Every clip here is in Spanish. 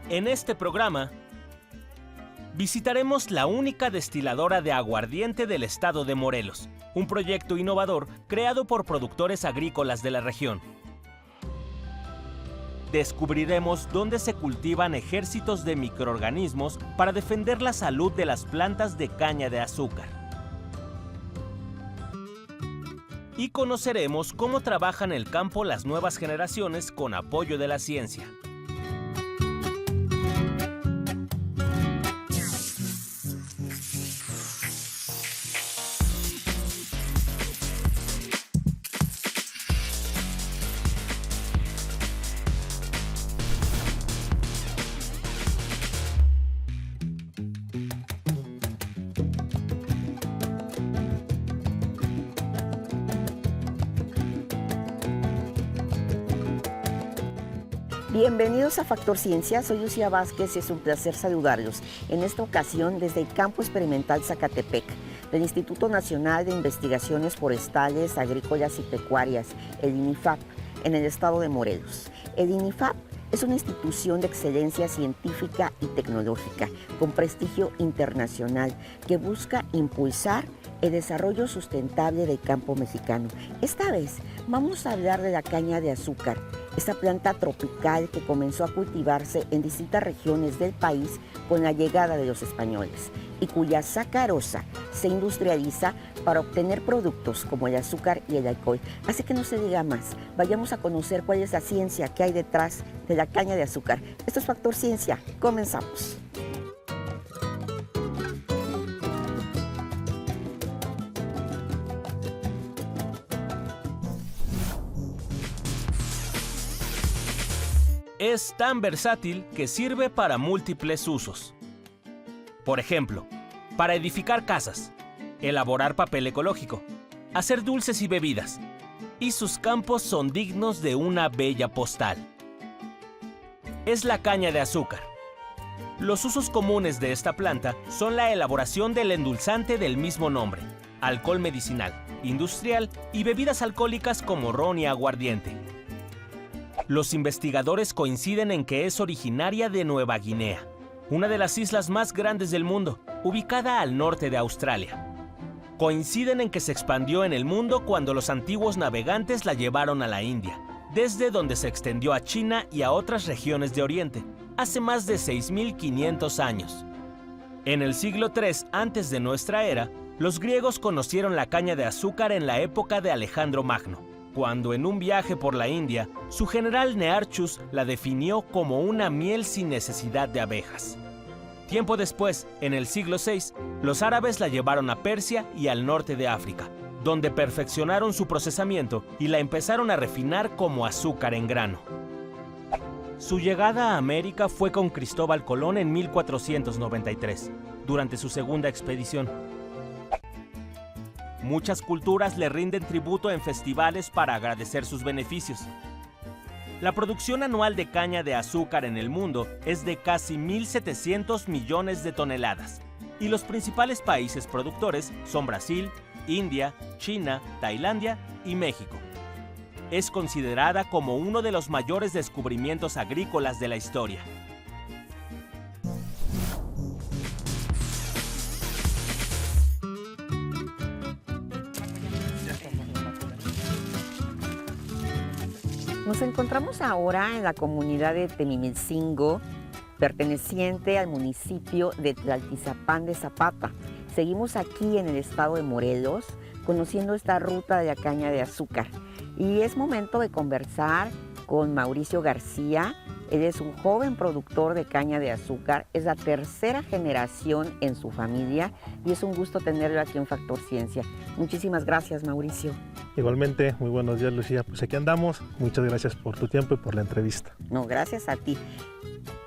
En este programa visitaremos la única destiladora de aguardiente del estado de Morelos, un proyecto innovador creado por productores agrícolas de la región. Descubriremos dónde se cultivan ejércitos de microorganismos para defender la salud de las plantas de caña de azúcar. Y conoceremos cómo trabajan el campo las nuevas generaciones con apoyo de la ciencia. Bienvenidos a Factor Ciencia, soy Lucía Vázquez y es un placer saludarlos. En esta ocasión desde el Campo Experimental Zacatepec, del Instituto Nacional de Investigaciones Forestales, Agrícolas y Pecuarias, el INIFAP, en el estado de Morelos. El INIFAP es una institución de excelencia científica y tecnológica con prestigio internacional que busca impulsar el desarrollo sustentable del campo mexicano. Esta vez vamos a hablar de la caña de azúcar, esta planta tropical que comenzó a cultivarse en distintas regiones del país con la llegada de los españoles y cuya sacarosa se industrializa para obtener productos como el azúcar y el alcohol. Así que no se diga más, vayamos a conocer cuál es la ciencia que hay detrás de la caña de azúcar. Esto es Factor Ciencia, comenzamos. Es tan versátil que sirve para múltiples usos. Por ejemplo, para edificar casas, elaborar papel ecológico, hacer dulces y bebidas, y sus campos son dignos de una bella postal. Es la caña de azúcar. Los usos comunes de esta planta son la elaboración del endulzante del mismo nombre, alcohol medicinal, industrial y bebidas alcohólicas como ron y aguardiente. Los investigadores coinciden en que es originaria de Nueva Guinea, una de las islas más grandes del mundo, ubicada al norte de Australia. Coinciden en que se expandió en el mundo cuando los antiguos navegantes la llevaron a la India, desde donde se extendió a China y a otras regiones de Oriente, hace más de 6.500 años. En el siglo III antes de nuestra era, los griegos conocieron la caña de azúcar en la época de Alejandro Magno, cuando en un viaje por la India, su general Nearchus la definió como una miel sin necesidad de abejas. Tiempo después, en el siglo VI, los árabes la llevaron a Persia y al norte de África, donde perfeccionaron su procesamiento y la empezaron a refinar como azúcar en grano. Su llegada a América fue con Cristóbal Colón en 1493, durante su segunda expedición. Muchas culturas le rinden tributo en festivales para agradecer sus beneficios. La producción anual de caña de azúcar en el mundo es de casi 1.700 millones de toneladas, y los principales países productores son Brasil, India, China, Tailandia y México. Es considerada como uno de los mayores descubrimientos agrícolas de la historia. Nos encontramos ahora en la comunidad de Temimilcingo, perteneciente al municipio de Tlaltizapán de Zapata. Seguimos aquí en el estado de Morelos, conociendo esta ruta de la caña de azúcar. Y es momento de conversar con Mauricio García. Él es un joven productor de caña de azúcar, es la tercera generación en su familia y es un gusto tenerlo aquí en Factor Ciencia. Muchísimas gracias, Mauricio. Igualmente, muy buenos días, Lucía. Pues aquí andamos. Muchas gracias por tu tiempo y por la entrevista. No, gracias a ti.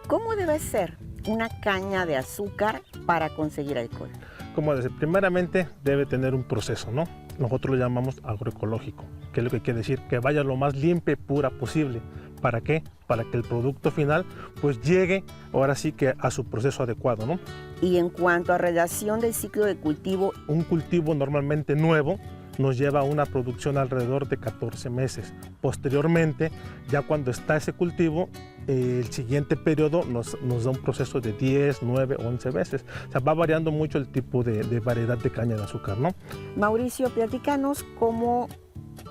¿Cómo debe ser una caña de azúcar para conseguir alcohol? Como decir, primeramente debe tener un proceso, ¿no? Nosotros lo llamamos agroecológico, que es lo que quiere decir que vaya lo más limpia y pura posible. ¿Para qué? Para que el producto final pues llegue ahora sí que a su proceso adecuado, ¿no? Y en cuanto a relación del ciclo de cultivo, un cultivo normalmente nuevo nos lleva a una producción alrededor de 14 meses. Posteriormente, ya cuando está ese cultivo, el siguiente periodo nos da un proceso de 10, 9, 11 meses. O sea, va variando mucho el tipo de variedad de caña de azúcar, ¿no? Mauricio, platícanos cómo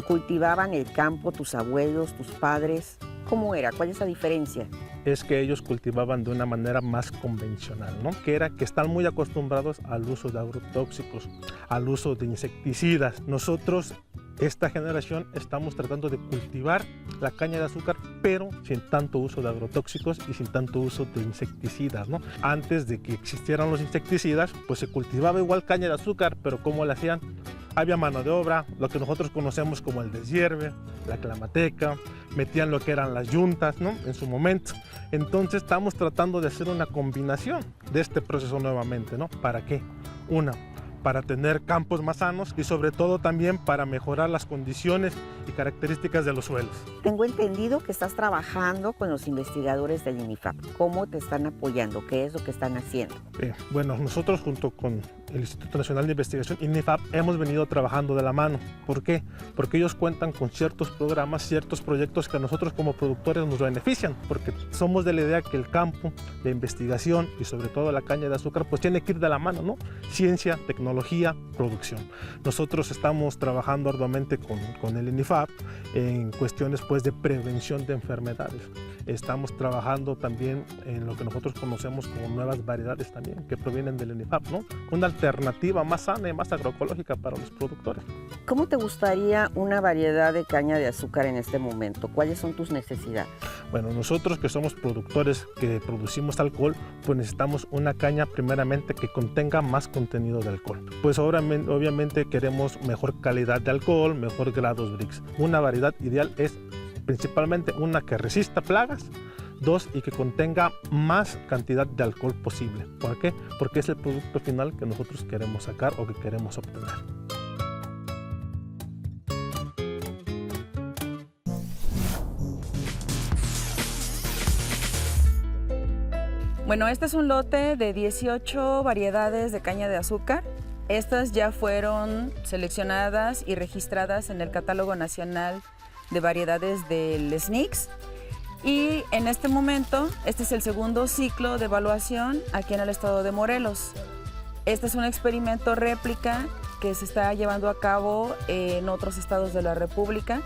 cultivaban el campo tus abuelos, tus padres. ¿Cómo era? ¿Cuál es la diferencia? Es que ellos cultivaban de una manera más convencional, ¿no? Que era que están muy acostumbrados al uso de agrotóxicos, al uso de insecticidas. Nosotros, esta generación, estamos tratando de cultivar la caña de azúcar, pero sin tanto uso de agrotóxicos y sin tanto uso de insecticidas, ¿no? Antes de que existieran los insecticidas, pues se cultivaba igual caña de azúcar, pero ¿cómo la hacían? Había mano de obra, lo que nosotros conocemos como el deshierve, la clamateca, metían lo que eran las yuntas, ¿no? En su momento. Entonces estamos tratando de hacer una combinación de este proceso nuevamente, ¿no? ¿Para qué? Para tener campos más sanos y sobre todo también para mejorar las condiciones y características de los suelos. Tengo entendido que estás trabajando con los investigadores del INIFAP. ¿Cómo te están apoyando? ¿Qué es lo que están haciendo? Bueno, nosotros junto con el Instituto Nacional de Investigación, INIFAP, hemos venido trabajando de la mano. ¿Por qué? Porque ellos cuentan con ciertos programas, ciertos proyectos que a nosotros como productores nos benefician, porque somos de la idea que el campo, la investigación y sobre todo la caña de azúcar, pues tiene que ir de la mano, ¿no? Ciencia, tecnología, producción. Nosotros estamos trabajando arduamente con el INIFAP en cuestiones pues de prevención de enfermedades. Estamos trabajando también en lo que nosotros conocemos como nuevas variedades también que provienen del INIFAP, ¿no? Una alternativa más sana y más agroecológica para los productores. ¿Cómo te gustaría una variedad de caña de azúcar en este momento? ¿Cuáles son tus necesidades? Bueno, nosotros que somos productores que producimos alcohol, pues necesitamos una caña primeramente que contenga más contenido de alcohol. Pues obviamente queremos mejor calidad de alcohol, mejor grados Brix. Una variedad ideal es principalmente una que resista plagas, 2, y que contenga más cantidad de alcohol posible. ¿Por qué? Porque es el producto final que nosotros queremos sacar o que queremos obtener. Bueno, este es un lote de 18 variedades de caña de azúcar. Estas ya fueron seleccionadas y registradas en el Catálogo Nacional de Variedades del SNICS. Y en este momento, este es el segundo ciclo de evaluación aquí en el estado de Morelos. Este es un experimento réplica que se está llevando a cabo en otros estados de la República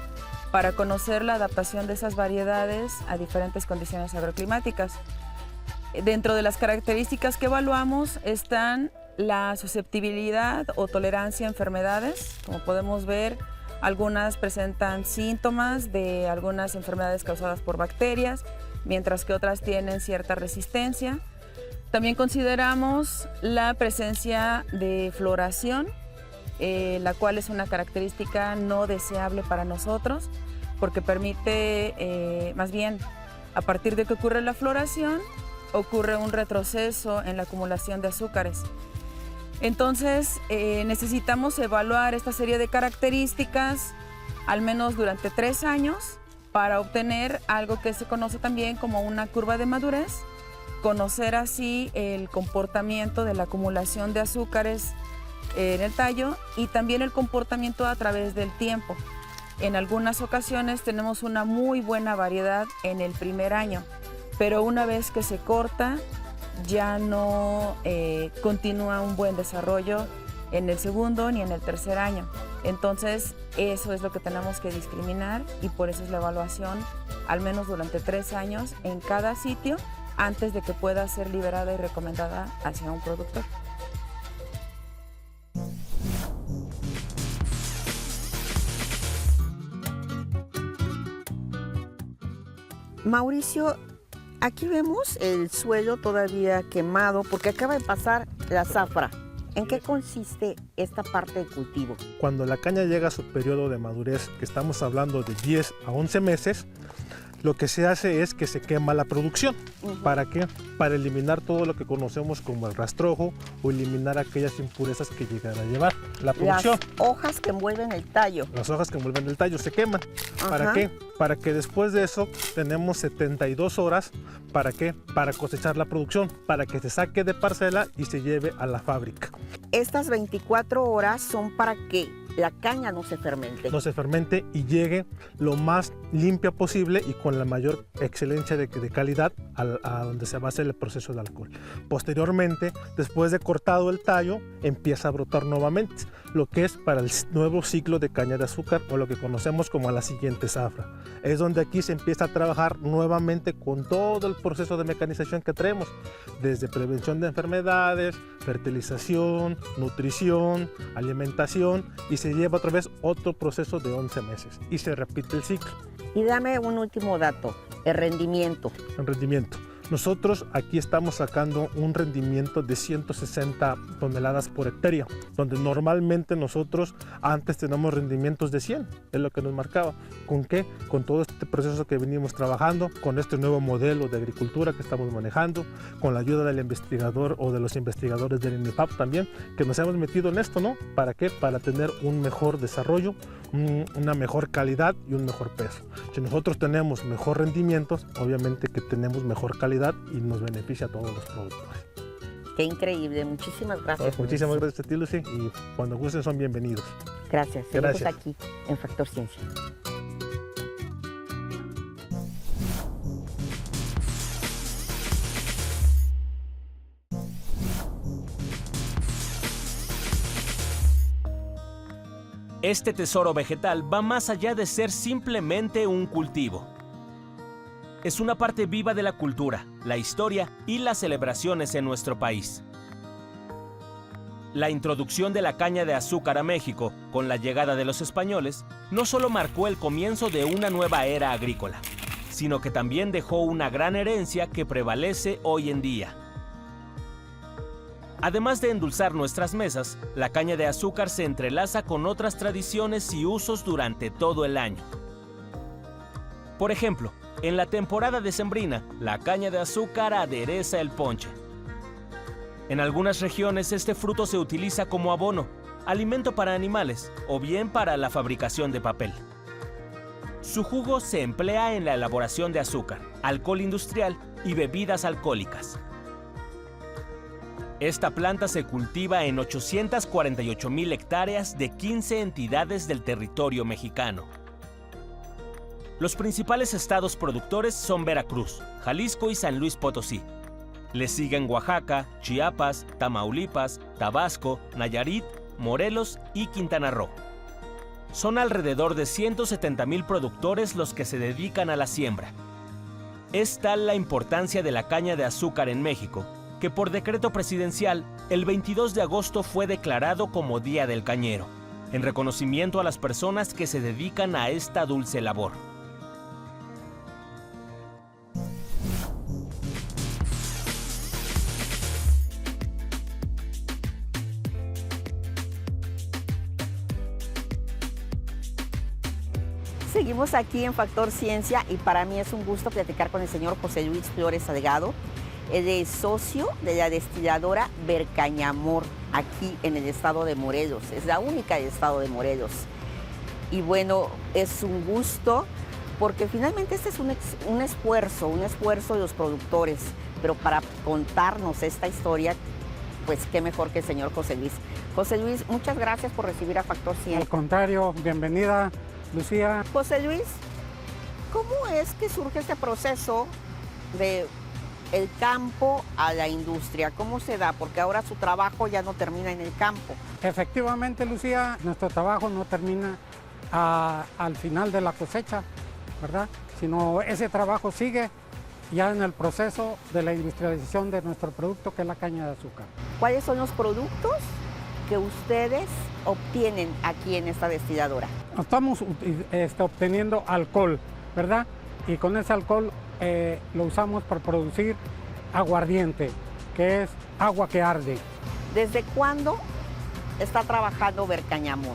para conocer la adaptación de esas variedades a diferentes condiciones agroclimáticas. Dentro de las características que evaluamos están la susceptibilidad o tolerancia a enfermedades. Como podemos ver, algunas presentan síntomas de algunas enfermedades causadas por bacterias, mientras que otras tienen cierta resistencia. También consideramos la presencia de floración, la cual es una característica no deseable para nosotros, porque permite, más bien, a partir de que ocurre la floración, ocurre un retroceso en la acumulación de azúcares. Entonces, necesitamos evaluar esta serie de características al menos durante 3 años para obtener algo que se conoce también como una curva de madurez, conocer así el comportamiento de la acumulación de azúcares en el tallo y también el comportamiento a través del tiempo. En algunas ocasiones tenemos una muy buena variedad en el primer año, pero una vez que se corta, ya no continúa un buen desarrollo en el segundo ni en el tercer año. Entonces, eso es lo que tenemos que discriminar y por eso es la evaluación, al menos durante 3 años en cada sitio, antes de que pueda ser liberada y recomendada hacia un productor. Mauricio, aquí vemos el suelo todavía quemado porque acaba de pasar la zafra. ¿En qué consiste esta parte del cultivo? Cuando la caña llega a su periodo de madurez, que estamos hablando de 10 a 11 meses, lo que se hace es que se quema la producción. ¿Para qué? Para eliminar todo lo que conocemos como el rastrojo o eliminar aquellas impurezas que llegan a llevar la producción. Las hojas que envuelven el tallo. Las hojas que envuelven el tallo se queman. ¿Para qué? Para que después de eso tenemos 72 horas. ¿Para qué? Para cosechar la producción, para que se saque de parcela y se lleve a la fábrica. Estas 24 horas son para que la caña no se fermente. No se fermente y llegue lo más limpia posible y con la mayor excelencia de calidad a donde se va a hacer el proceso de alcohol. Posteriormente, después de cortado el tallo, empieza a brotar nuevamente, lo que es para el nuevo ciclo de caña de azúcar o lo que conocemos como la siguiente zafra. Es donde aquí se empieza a trabajar nuevamente con todo el proceso de mecanización que traemos, desde prevención de enfermedades, fertilización, nutrición, alimentación, y se lleva otra vez otro proceso de 11 meses y se repite el ciclo. Y dame un último dato, el rendimiento. El rendimiento. Nosotros aquí estamos sacando un rendimiento de 160 toneladas por hectárea, donde normalmente nosotros antes tenemos rendimientos de 100, es lo que nos marcaba. ¿Con qué? Con todo este proceso que venimos trabajando, con este nuevo modelo de agricultura que estamos manejando, con la ayuda del investigador o de los investigadores del INIFAP también, que nos hemos metido en esto, ¿no? ¿Para qué? Para tener un mejor desarrollo, una mejor calidad y un mejor peso. Si nosotros tenemos mejor rendimientos, obviamente que tenemos mejor calidad y nos beneficia a todos los productores. Qué increíble, muchísimas gracias. Muchísimas gracias a ti, Lucy, y cuando gusten son bienvenidos. Gracias, seguimos Gracias. aquí en Factor Ciencia. Este tesoro vegetal va más allá de ser simplemente un cultivo. Es una parte viva de la cultura, la historia y las celebraciones en nuestro país. La introducción de la caña de azúcar a México con la llegada de los españoles no solo marcó el comienzo de una nueva era agrícola, sino que también dejó una gran herencia que prevalece hoy en día. Además de endulzar nuestras mesas, la caña de azúcar se entrelaza con otras tradiciones y usos durante todo el año. Por ejemplo, en la temporada decembrina, la caña de azúcar adereza el ponche. En algunas regiones este fruto se utiliza como abono, alimento para animales o bien para la fabricación de papel. Su jugo se emplea en la elaboración de azúcar, alcohol industrial y bebidas alcohólicas. Esta planta se cultiva en 848,000 hectáreas de 15 entidades del territorio mexicano. Los principales estados productores son Veracruz, Jalisco y San Luis Potosí. Le siguen Oaxaca, Chiapas, Tamaulipas, Tabasco, Nayarit, Morelos y Quintana Roo. Son alrededor de 170,000 productores los que se dedican a la siembra. Es tal la importancia de la caña de azúcar en México que por decreto presidencial, el 22 de agosto fue declarado como Día del Cañero, en reconocimiento a las personas que se dedican a esta dulce labor. Seguimos aquí en Factor Ciencia y para mí es un gusto platicar con el señor José Luis Flores Salgado. Él es socio de la destiladora Vercañamor aquí en el estado de Morelos. Es la única del estado de Morelos. Y bueno, es un gusto porque finalmente este es un esfuerzo de los productores. Pero para contarnos esta historia, pues qué mejor que el señor José Luis. José Luis, muchas gracias por recibir a Factor Ciencia. Al contrario, bienvenida, Lucía. José Luis, ¿cómo es que surge este proceso de el campo a la industria? ¿Cómo se da? Porque ahora su trabajo ya no termina en el campo. Efectivamente, Lucía, nuestro trabajo no termina al final de la cosecha, ¿verdad? Sino ese trabajo sigue ya en el proceso de la industrialización de nuestro producto, que es la caña de azúcar. ¿Cuáles son los productos que ustedes obtienen aquí en esta destiladora? Estamos obteniendo alcohol, ¿verdad? Y con ese alcohol lo usamos para producir aguardiente, que es agua que arde. ¿Desde cuándo está trabajando Vercañamor?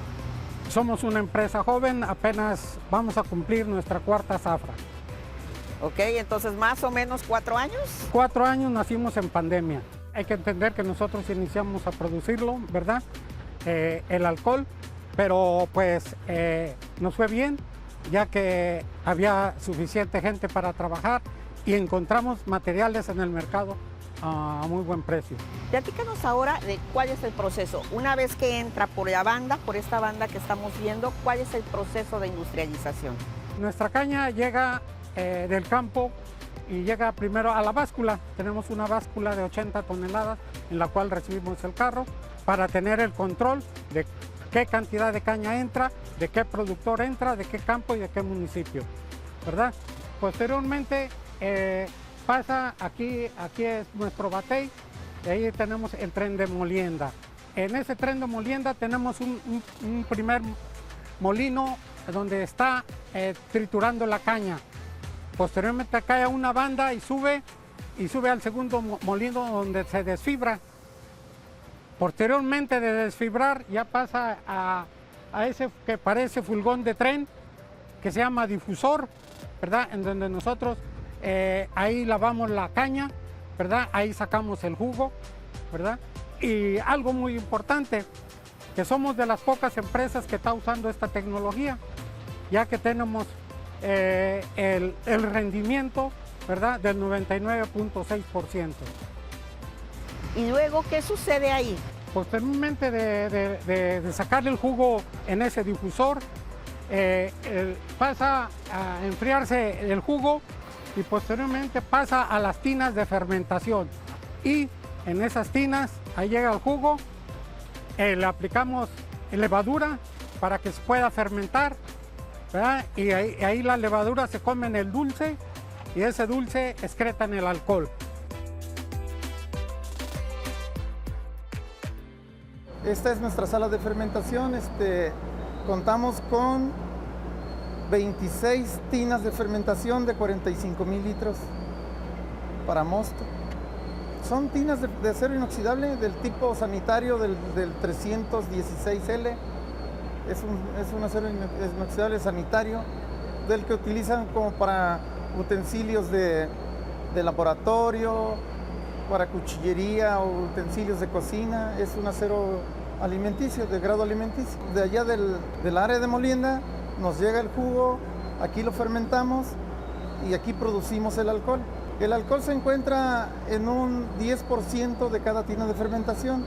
Somos una empresa joven, apenas vamos a cumplir nuestra cuarta zafra. Ok, entonces más o menos 4 años. 4 años, nacimos en pandemia. Hay que entender que nosotros iniciamos a producirlo, ¿verdad? El alcohol, pero pues nos fue bien, ya que había suficiente gente para trabajar y encontramos materiales en el mercado a muy buen precio. Platícanos ahora de cuál es el proceso. Una vez que entra por la banda, por esta banda que estamos viendo, ¿cuál es el proceso de industrialización? Nuestra caña llega del campo y llega primero a la báscula. Tenemos una báscula de 80 toneladas en la cual recibimos el carro para tener el control de qué cantidad de caña entra, de qué productor entra, de qué campo y de qué municipio, ¿verdad? Posteriormente pasa aquí es nuestro batey, y ahí tenemos el tren de molienda. En ese tren de molienda tenemos un primer molino donde está triturando la caña. Posteriormente cae a una banda y sube al segundo molino donde se desfibra. Posteriormente de desfibrar ya pasa a ese que parece furgón de tren que se llama difusor, ¿verdad? En donde nosotros ahí lavamos la caña, ¿verdad? Ahí sacamos el jugo, ¿verdad? Y algo muy importante, que somos de las pocas empresas que está usando esta tecnología, ya que tenemos el rendimiento, ¿verdad? Del 99.6%. Y luego, ¿qué sucede ahí? Posteriormente de sacarle el jugo en ese difusor, pasa a enfriarse el jugo y posteriormente pasa a las tinas de fermentación. Y en esas tinas, ahí llega el jugo, le aplicamos levadura para que se pueda fermentar, ¿verdad? Y ahí la levadura se come en el dulce y ese dulce excreta en el alcohol. Esta es nuestra sala de fermentación. Contamos con 26 tinas de fermentación de 45,000 litros para mosto. Son tinas de acero inoxidable del tipo sanitario del 316L. Es un acero inoxidable sanitario del que utilizan como para utensilios de laboratorio, para cuchillería o utensilios de cocina. Es un acero alimenticio, de grado alimenticio. De allá del área de molienda nos llega el jugo, aquí lo fermentamos y aquí producimos el alcohol. El alcohol se encuentra en un 10% de cada tina de fermentación.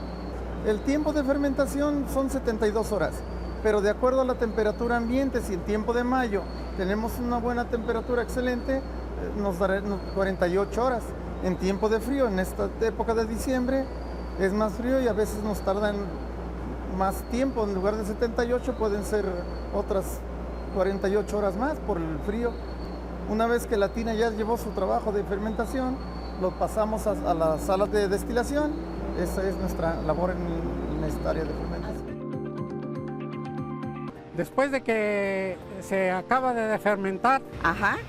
El tiempo de fermentación son 72 horas, pero de acuerdo a la temperatura ambiente, si en tiempo de mayo tenemos una buena temperatura excelente, nos dará 48 horas. En tiempo de frío, en esta época de diciembre, es más frío y a veces nos tardan más tiempo. En lugar de 78 pueden ser otras 48 horas más por el frío. Una vez que la tina ya llevó su trabajo de fermentación, lo pasamos a la sala de destilación. Esa es nuestra labor en esta área de fermentación. Después de que se acaba de fermentar,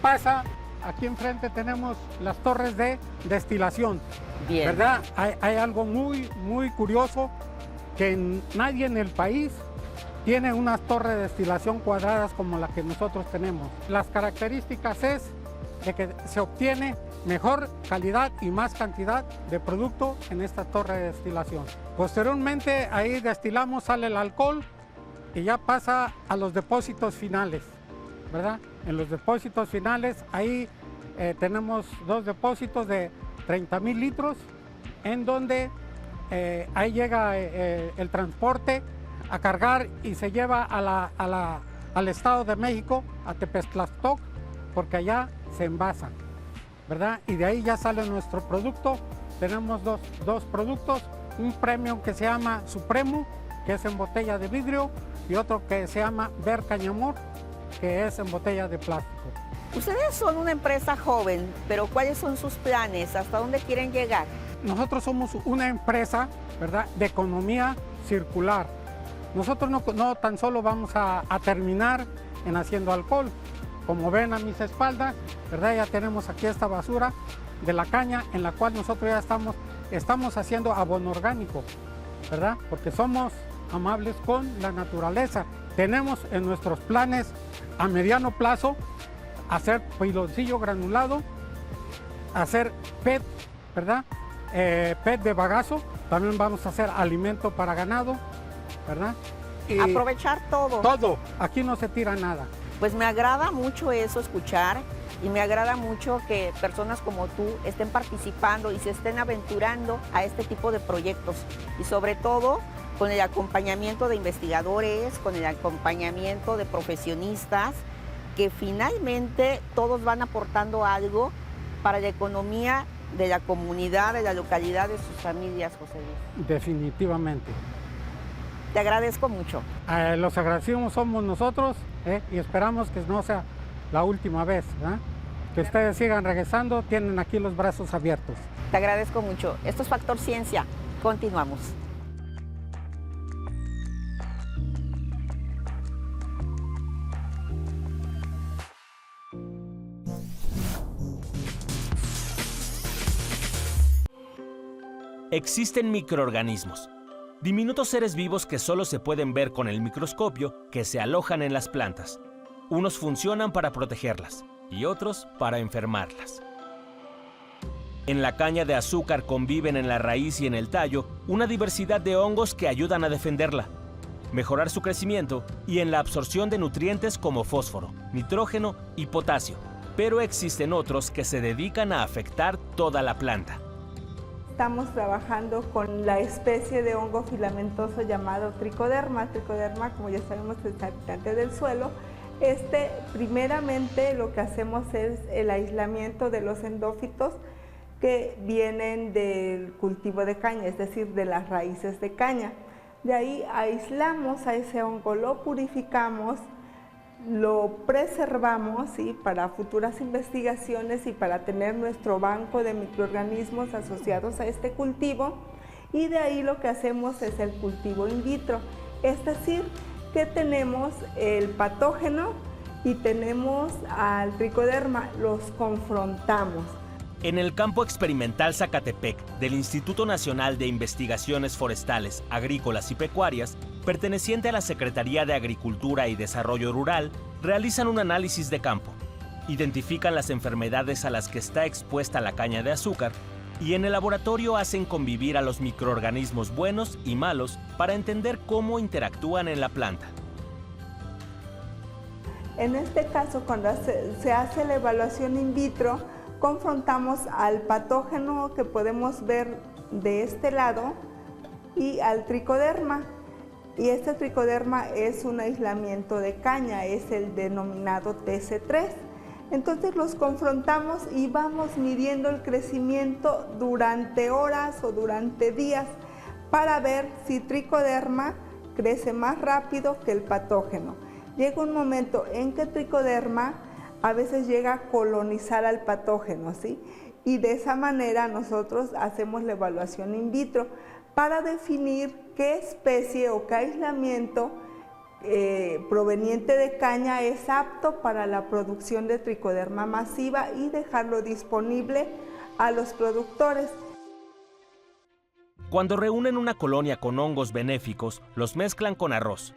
pasa, aquí enfrente tenemos las torres de destilación. Bien. ¿Verdad? Hay algo muy curioso, que nadie en el país tiene unas torres de destilación cuadradas como la que nosotros tenemos. Las características es de que se obtiene mejor calidad y más cantidad de producto en esta torre de destilación. Posteriormente ahí destilamos, sale el alcohol y ya pasa a los depósitos finales, ¿verdad? En los depósitos finales ahí tenemos dos depósitos de 30,000 litros en donde ahí llega el transporte a cargar y se lleva al Estado de México, a Tepeztlactoc, porque allá se envasa, ¿verdad? Y de ahí ya sale nuestro producto. Tenemos dos productos, un premium que se llama Supremo, que es en botella de vidrio, y otro que se llama Ver Cañamor, que es en botella de plástico. Ustedes son una empresa joven, pero ¿cuáles son sus planes? ¿Hasta dónde quieren llegar? Nosotros somos una empresa, ¿verdad?, de economía circular. Nosotros no tan solo vamos a terminar en haciendo alcohol. Como ven a mis espaldas, ¿verdad?, ya tenemos aquí esta basura de la caña en la cual nosotros ya estamos haciendo abono orgánico, ¿verdad? Porque somos amables con la naturaleza. Tenemos en nuestros planes a mediano plazo hacer piloncillo granulado, hacer PET, ¿verdad? PET de bagazo, también vamos a hacer alimento para ganado, ¿verdad? Y aprovechar todo. todo, aquí no se tira nada. Pues me agrada mucho eso, escuchar y me agrada mucho que personas como tú estén participando y se estén aventurando a este tipo de proyectos y sobre todo con el acompañamiento de investigadores, con el acompañamiento de profesionistas, que finalmente todos van aportando algo para la economía de la comunidad, de la localidad, de sus familias, José Luis. Definitivamente. Te agradezco mucho. Los agradecidos somos nosotros y esperamos que no sea la última vez. Que ustedes sigan regresando, tienen aquí los brazos abiertos. Te agradezco mucho. Esto es Factor Ciencia. Continuamos. Existen microorganismos, diminutos seres vivos que solo se pueden ver con el microscopio, que se alojan en las plantas. Unos funcionan para protegerlas y otros para enfermarlas. En la caña de azúcar conviven en la raíz y en el tallo una diversidad de hongos que ayudan a defenderla, mejorar su crecimiento y en la absorción de nutrientes como fósforo, nitrógeno y potasio. Pero existen otros que se dedican a afectar toda la planta. Estamos trabajando con la especie de hongo filamentoso llamado tricoderma. Tricoderma, como ya sabemos, es habitante del suelo. Primeramente lo que hacemos es el aislamiento de los endófitos que vienen del cultivo de caña, es decir, de las raíces de caña. De ahí aislamos a ese hongo, lo purificamos, lo preservamos, ¿sí?, para futuras investigaciones y para tener nuestro banco de microorganismos asociados a este cultivo, y de ahí lo que hacemos es el cultivo in vitro, es decir, que tenemos el patógeno y tenemos al tricoderma, los confrontamos. En el campo experimental Zacatepec del Instituto Nacional de Investigaciones Forestales, Agrícolas y Pecuarias, perteneciente a la Secretaría de Agricultura y Desarrollo Rural, realizan un análisis de campo, identifican las enfermedades a las que está expuesta la caña de azúcar y en el laboratorio hacen convivir a los microorganismos buenos y malos para entender cómo interactúan en la planta. En este caso, cuando se hace la evaluación in vitro, confrontamos al patógeno que podemos ver de este lado y al tricoderma. Y este tricoderma es un aislamiento de caña, es el denominado TC3. Entonces los confrontamos y vamos midiendo el crecimiento durante horas o durante días para ver si tricoderma crece más rápido que el patógeno. Llega un momento en que tricoderma a veces llega a colonizar al patógeno, ¿sí? Y de esa manera nosotros hacemos la evaluación in vitro para definir qué especie o qué aislamiento proveniente de caña es apto para la producción de tricoderma masiva y dejarlo disponible a los productores. Cuando reúnen una colonia con hongos benéficos, los mezclan con arroz.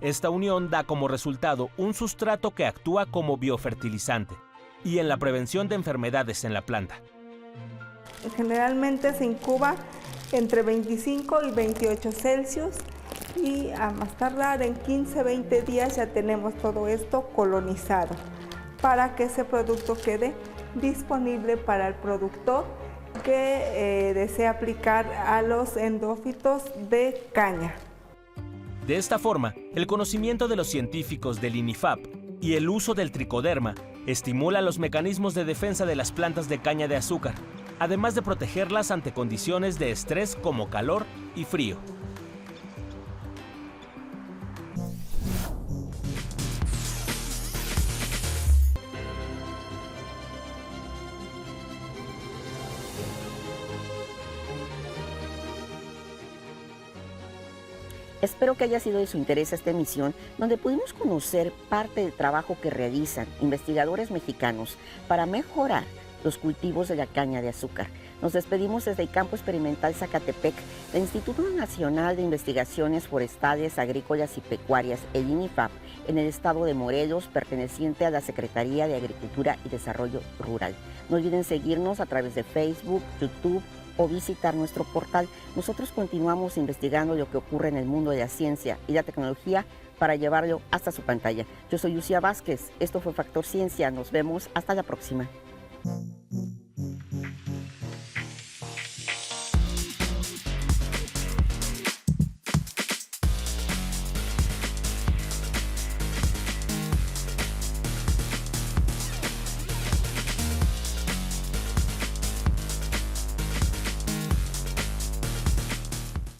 Esta unión da como resultado un sustrato que actúa como biofertilizante y en la prevención de enfermedades en la planta. Generalmente se incuba entre 25 y 28 Celsius y a más tardar en 15-20 días ya tenemos todo esto colonizado para que ese producto quede disponible para el productor que desea aplicar a los endófitos de caña. De esta forma, el conocimiento de los científicos del INIFAP y el uso del tricoderma estimula los mecanismos de defensa de las plantas de caña de azúcar, además de protegerlas ante condiciones de estrés como calor y frío. Espero que haya sido de su interés esta emisión, donde pudimos conocer parte del trabajo que realizan investigadores mexicanos para mejorar los cultivos de la caña de azúcar. Nos despedimos desde el Campo Experimental Zacatepec del Instituto Nacional de Investigaciones Forestales, Agrícolas y Pecuarias, el INIFAP, en el estado de Morelos, perteneciente a la Secretaría de Agricultura y Desarrollo Rural. No olviden seguirnos a través de Facebook, YouTube o visitar nuestro portal. Nosotros continuamos investigando lo que ocurre en el mundo de la ciencia y la tecnología para llevarlo hasta su pantalla. Yo soy Lucía Vázquez, esto fue Factor Ciencia, nos vemos hasta la próxima.